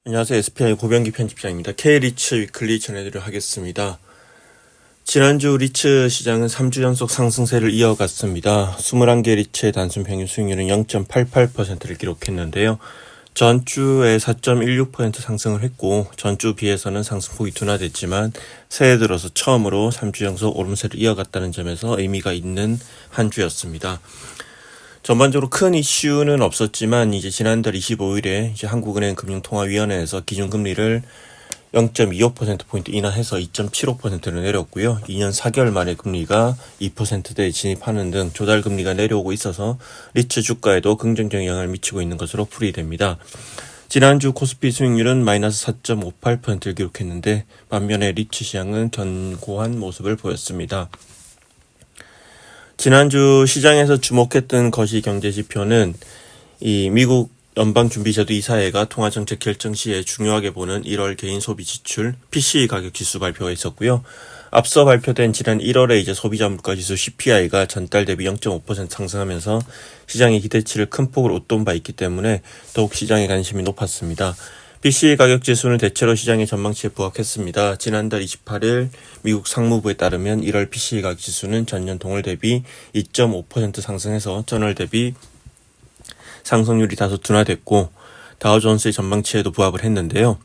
안녕하세요. SPI 고병기 편집장입니다. K리츠 위클리 전해드리도록 하겠습니다. 지난주 리츠 시장은 3주 연속 상승세를 이어갔습니다. 21개 리츠의 단순 평균 수익률은 0.88%를 기록했는데요. 전주에 4.16% 상승을 했고 전주 비해서는 상승폭이 둔화됐지만 새해 들어서 처음으로 3주 연속 오름세를 이어갔다는 점에서 의미가 있는 한 주였습니다. 전반적으로 큰 이슈는 없었지만 이제 지난달 25일에 이제 한국은행 금융통화위원회에서 기준금리를 0.25%포인트 인하해서 2.75%를 내렸고요. 2년 4개월 만에 금리가 2%대에 진입하는 등 조달금리가 내려오고 있어서 리츠 주가에도 긍정적인 영향을 미치고 있는 것으로 풀이됩니다. 지난주 코스피 수익률은 마이너스 4.58%를 기록했는데 반면에 리츠 시장은 견고한 모습을 보였습니다. 지난주 시장에서 주목했던 거시경제지표는 이 미국 연방준비제도 이사회가 통화정책 결정 시에 중요하게 보는 1월 개인 소비 지출 PCE 가격 지수 발표가 있었고요. 앞서 발표된 지난 1월에 이제 소비자 물가 지수 CPI가 전달 대비 0.5% 상승하면서 시장의 기대치를 큰 폭으로 웃돈 바 있기 때문에 더욱 시장의 관심이 높았습니다. PCE 가격 지수는 대체로 시장의 전망치에 부합했습니다. 지난달 28일 미국 상무부에 따르면 1월 PCE 가격 지수는 전년 동월 대비 2.5% 상승해서 전월 대비 상승률이 다소 둔화됐고 다우존스의 전망치에도 부합을 했는데요.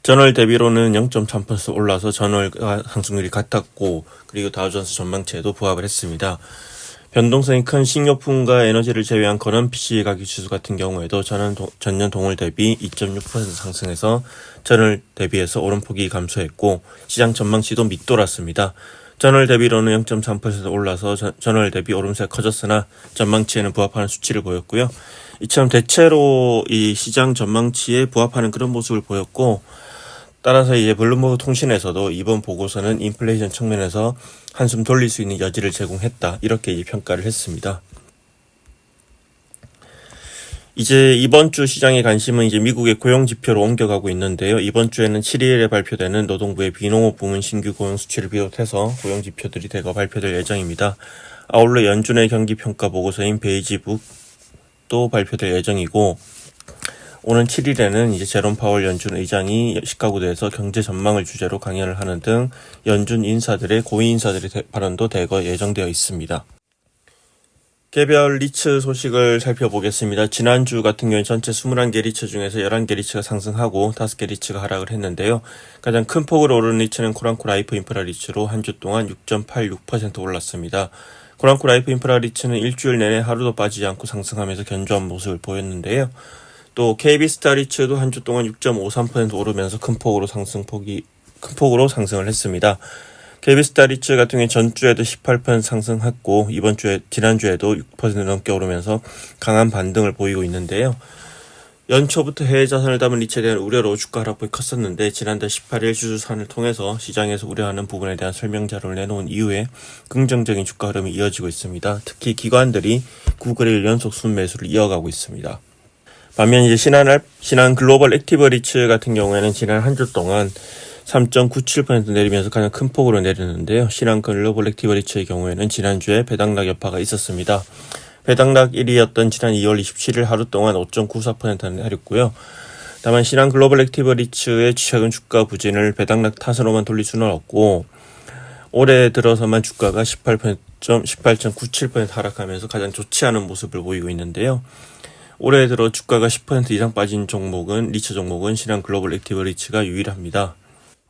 전월 대비로는 0.3% 올라서 전월과 상승률이 같았고 그리고 다우존스 전망치에도 부합을 했습니다. 변동성이 큰 식료품과 에너지를 제외한 거는 PCE 가격 지수 같은 경우에도 전년 동월 대비 2.6% 상승해서 전월 대비해서 오름폭이 감소했고 시장 전망치도 밑돌았습니다. 전월 대비로는 0.3% 올라서 전월 대비 오름세가 커졌으나 전망치에는 부합하는 수치를 보였고요. 이처럼 대체로 이 시장 전망치에 부합하는 그런 모습을 보였고 따라서 이제 블룸버그 통신에서도 이번 보고서는 인플레이션 측면에서 한숨 돌릴 수 있는 여지를 제공했다. 이렇게 이제 평가를 했습니다. 이제 이번 주 시장의 관심은 이제 미국의 고용 지표로 옮겨가고 있는데요. 이번 주에는 7일에 발표되는 노동부의 비농업 부문 신규 고용 수치를 비롯해서 고용 지표들이 대거 발표될 예정입니다. 아울러 연준의 경기 평가 보고서인 베이지북도 발표될 예정이고 오는 7일에는 이제 제롬 파월 연준 의장이 시카고대에서 경제 전망을 주제로 강연을 하는 등 연준 인사들의 고위 인사들의 발언도 대거 예정되어 있습니다. 개별 리츠 소식을 살펴보겠습니다. 지난주 같은 경우에 전체 21개 리츠 중에서 11개 리츠가 상승하고 5개 리츠가 하락을 했는데요. 가장 큰 폭으로 오른 리츠는 코랑코 라이프 인프라 리츠로 한 주 동안 6.86% 올랐습니다. 코랑코 라이프 인프라 리츠는 일주일 내내 하루도 빠지지 않고 상승하면서 견조한 모습을 보였는데요. 또 KB스타 리츠도 한 주 동안 6.53% 오르면서 큰 폭으로 상승을 했습니다. KB스타 리츠 같은 경우에 전주에도 18% 상승했고 지난주에도 6% 넘게 오르면서 강한 반등을 보이고 있는데요. 연초부터 해외 자산을 담은 리츠에 대한 우려로 주가 하락폭이 컸었는데 지난달 18일 주주산을 통해서 시장에서 우려하는 부분에 대한 설명 자료를 내놓은 이후에 긍정적인 주가 흐름이 이어지고 있습니다. 특히 기관들이 9거래일 연속 순매수를 이어가고 있습니다. 반면 이제 신한 글로벌 액티브 리츠 같은 경우에는 지난 한 주 동안 3.97% 내리면서 가장 큰 폭으로 내렸는데요. 신한 글로벌 액티브 리츠의 경우에는 지난주에 배당락 여파가 있었습니다. 배당락 1위였던 지난 2월 27일 하루 동안 5.94%는 내렸고요. 다만 신한 글로벌 액티브 리츠의 최근 주가 부진을 배당락 탓으로만 돌릴 수는 없고 올해 들어서만 주가가 18.97% 하락하면서 가장 좋지 않은 모습을 보이고 있는데요. 올해 들어 주가가 10% 이상 빠진 리츠 종목은 신한 글로벌 액티브 리츠가 유일합니다.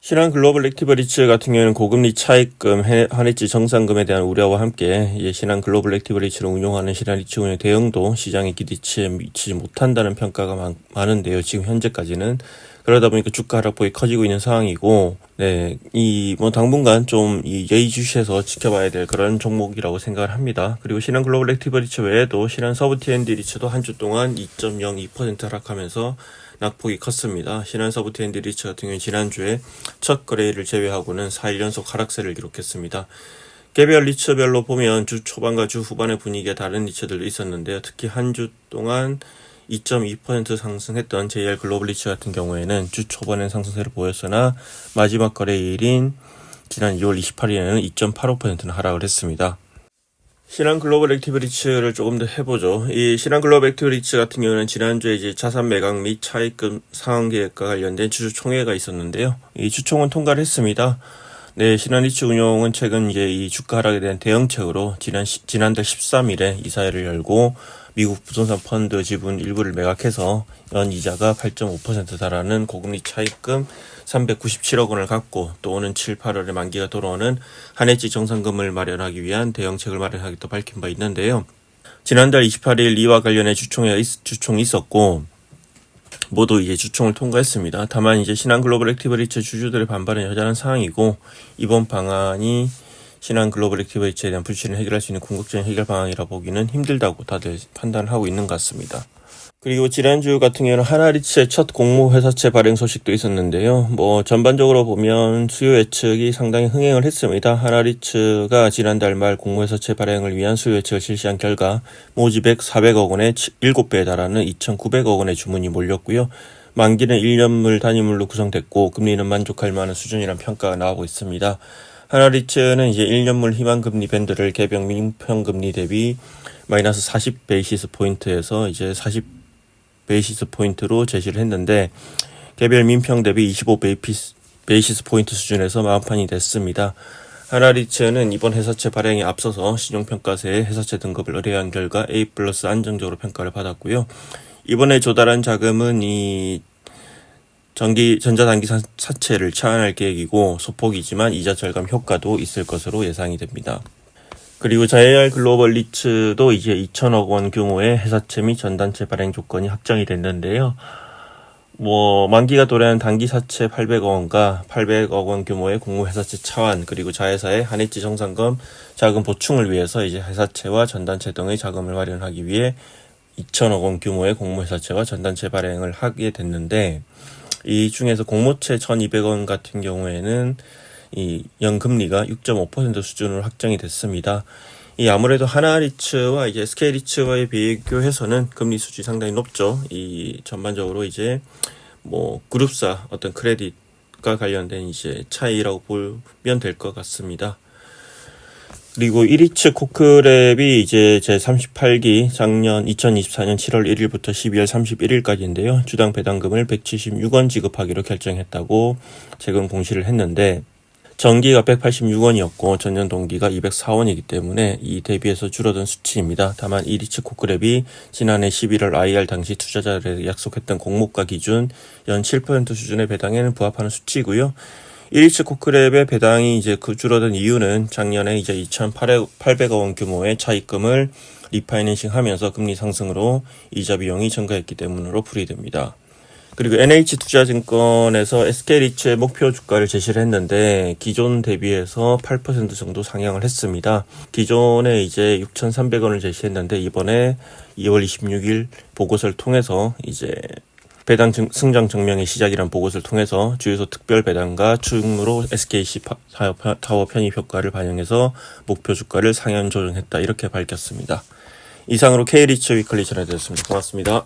신한 글로벌 액티브 리츠 같은 경우에는 고금리 차익금, 한해지 정산금에 대한 우려와 함께 신한 글로벌 액티브 리츠를 운용하는 신한 리츠 운영 대응도 시장의 기대치에 미치지 못한다는 평가가 많은데요. 지금 현재까지는. 그러다 보니까 주가 하락폭이 커지고 있는 상황이고, 당분간 좀 예의주시해서 지켜봐야 될 그런 종목이라고 생각을 합니다. 그리고 신한 글로벌 액티브 리츠 외에도 신한 서브 T&D 리츠도 한 주 동안 2.02% 하락하면서 낙폭이 컸습니다. 신한 서브 T&D 리츠 같은 경우는 지난주에 첫 거래일을 제외하고는 4일 연속 하락세를 기록했습니다. 개별 리츠별로 보면 주 초반과 주 후반의 분위기가 다른 리츠들도 있었는데요. 특히 한 주 동안 2.2% 상승했던 JR 글로벌 리츠 같은 경우에는 주 초반엔 상승세를 보였으나 마지막 거래일인 지난 2월 28일에는 2.85%는 하락을 했습니다. 신한 글로벌 액티브 리츠를 조금 더 해보죠. 이 신한 글로벌 액티브 리츠 같은 경우는 지난주에 이제 자산 매각 및 차입금 상환 계획과 관련된 주주총회가 있었는데요. 이 주총은 통과를 했습니다. 네, 신한리츠 운용은 최근 이제 이 주가 하락에 대한 대응책으로 지난달 13일에 이사회를 열고 미국 부동산 펀드 지분 일부를 매각해서 연 이자가 8.5% 달하는 고금리 차입금 397억 원을 갖고 또 오는 7, 8월에 만기가 돌아오는 한해지 정산금을 마련하기 위한 대응책을 마련하겠다고 밝힌 바 있는데요. 지난달 28일 이와 관련해 주총이 있었고 모두 이제 주총을 통과했습니다. 다만 이제 신한 글로벌 액티브 리츠 주주들의 반발은 여전한 상황이고 이번 방안이 신한 글로벌 액티브 리츠에 대한 불신을 해결할 수 있는 궁극적인 해결 방안이라 보기는 힘들다고 다들 판단을 하고 있는 것 같습니다. 그리고 지난주 같은 경우는 하나리츠의 첫 공모 회사채 발행 소식도 있었는데요. 전반적으로 보면 수요 예측이 상당히 흥행을 했습니다. 하나리츠가 지난달 말 공모 회사채 발행을 위한 수요 예측을 실시한 결과 모집액 400억 원의 7배에 달하는 2,900억 원의 주문이 몰렸고요. 만기는 1년물 단위물로 구성됐고 금리는 만족할 만한 수준이라는 평가가 나오고 있습니다. 하나리츠는 이제 1년물 희망금리 밴드를 개별 민평금리 대비 마이너스 40 베이시스 포인트에서 이제 40 베이시스 포인트로 제시를 했는데 개별 민평 대비 25 베이시스 포인트 수준에서 마감판이 됐습니다. 하나리츠는 이번 회사채 발행에 앞서서 신용평가사의 회사채 등급을 의뢰한 결과 A+ 안정적으로 평가를 받았고요. 이번에 조달한 자금은 이 전자단기 사채를 차환할 계획이고 소폭이지만 이자 절감 효과도 있을 것으로 예상이 됩니다. 그리고 JR 글로벌 리츠도 이제 2천억 원 규모의 회사채 및 전단체 발행 조건이 확정이 됐는데요. 만기가 도래한 단기 사채 800억 원과 800억 원 규모의 공모 회사채 차환 그리고 자회사의 한해지 정산금 자금 보충을 위해서 이제 회사채와 전단체 등의 자금을 마련하기 위해 2천억 원 규모의 공모 회사채와 전단체 발행을 하게 됐는데 이 중에서 공모채 1,200원 같은 경우에는 이 연금리가 6.5% 수준으로 확정이 됐습니다. 이 아무래도 하나리츠와 이제 SK리츠와의 비교해서는 금리 수준이 상당히 높죠. 이 전반적으로 이제 그룹사 어떤 크레딧과 관련된 이제 차이라고 보면 될 것 같습니다. 그리고 1위츠 코크랩이 이제 제38기 작년 2024년 7월 1일부터 12월 31일까지인데요. 주당 배당금을 176원 지급하기로 결정했다고 최근 공시를 했는데 전기가 186원이었고 전년 동기가 204원이기 때문에 이 대비해서 줄어든 수치입니다. 다만 1위츠 코크랩이 지난해 11월 IR 당시 투자자들에게 약속했던 공모가 기준 연 7% 수준의 배당에는 부합하는 수치이고요. 1위츠 코크랩의 배당이 이제 줄어든 이유는 작년에 이제 2,800억 원 규모의 차입금을 리파이낸싱 하면서 금리 상승으로 이자 비용이 증가했기 때문으로 풀이됩니다. 그리고 NH투자증권에서 SK리츠의 목표 주가를 제시를 했는데 기존 대비해서 8% 정도 상향을 했습니다. 기존에 이제 6,300원을 제시했는데 이번에 2월 26일 보고서를 통해서 이제 배당 승장 증명의 시작이란 보고서를 통해서 주유소 특별 배당과 추후로 SKC 타워 편입 효과를 반영해서 목표 주가를 상향 조정했다 이렇게 밝혔습니다. 이상으로 K리츠 위클리 전해드렸습니다. 고맙습니다.